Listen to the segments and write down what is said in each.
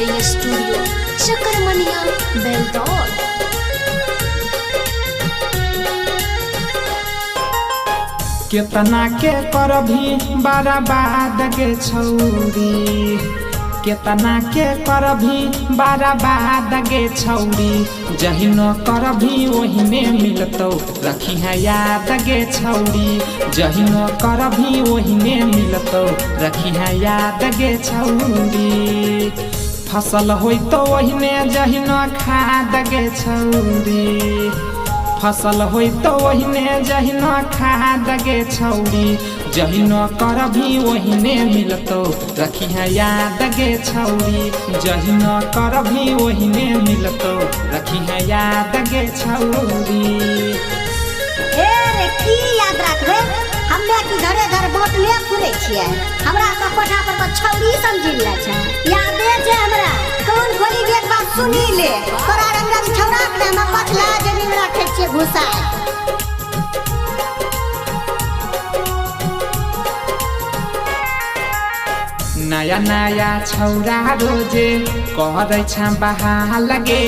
Recording studio चकरमनिया Beldaur. केतना के करभी बर्बाद गे छौरी, केतना के करभी बर्बाद गे छौरी, जहिन करभी ओहिने मिलतौ रखी है याद गे छौरी, जहिन करभी ओहिने मिलतौ रखी है याद गे छौरी, फसल होई तो ओहिने जहिन खाद गे छौरी, फसल होई तो ओहिने जहिन खाद गे छौरी, जहिन करभी ओहिने मिलतौ रखी है याद गे छौरी, जहिन करभी ओहिने मिलतौ रखी है याद गे छौरी। ए रे की याद रखबे, हम्मे की घरे घर वोट ले फुरे छियै, हमरा तो कोठा पर छौरी समझी ले छै, यादे छै हमरा। कौन खोली के एक बात सुनी ले, तोरा रंगा छौरा के हम पछला जमीन रखे छियै घुसा। नया नया छौरा रोजे कहै छ बहा लगे,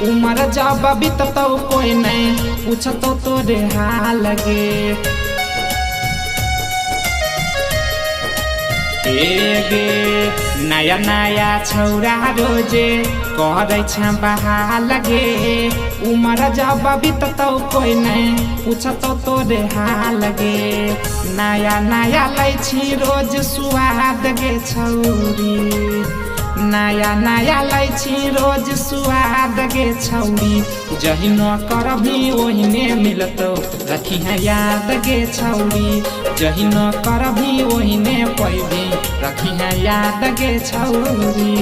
उमर जब बीततौ कोई नहीं पूछतौ तोरे हाल गे, गे नया नया छौरा रोजे कहै छ बहा लगे, उमर जब बीततौ कोई नहीं पूछतौ तोरे हाल गे, नया नया लै छी रोज स्वाद गे छौरी, नया नया लै छी रोज स्वाद गे छौरी, जहिन करभी ओहिने मिलतौ रखी है याद गे छौरी, जहिन करभी ओहिने पैभी रखी है याद गे छौरी।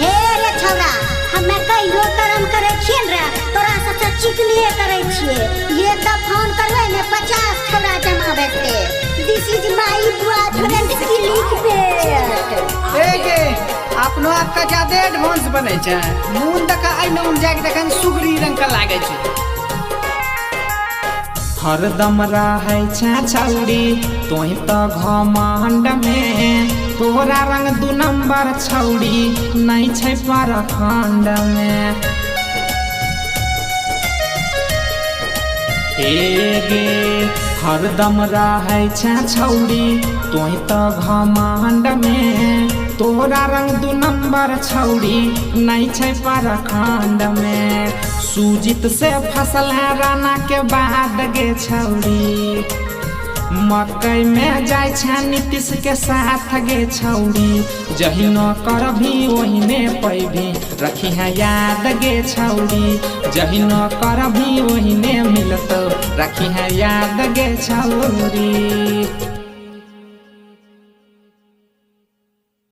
हे रे छौरा, हम्मे कहियो कर्म करे छियै रे, तोरा सबसे चिकनिए करे छियै, ये त फोन करबै ने 50 छौरा जमा भेटते। दिस इज माय बॉयफ्रेंड की लिख पे ए गे अपनो आपका ज्यादा एडवांस बनै छै, मून तक आई नौन जाके देखन सुगरी रंग का लागे छै, हरदम रहै छै छौरी तोहि तो घमंड में, तोरा रंग 2 नंबर छौरी नहीं छै परखंड में, गे हरदम रहै छै छौरी तोहि तो घमंड में, तोरा रंग 2 नंबर छौरी नहीं छै परखंड में, सुजीत से फसल राना के बाद गे छौरी, मकई में जाय छै नीतीश के साथ गे छौरी, जहिन करभी ओहिने पैभी रखी है याद गे छौरी, जहिन करभी ओहिने मिलतौ रखी है याद गे छौरी।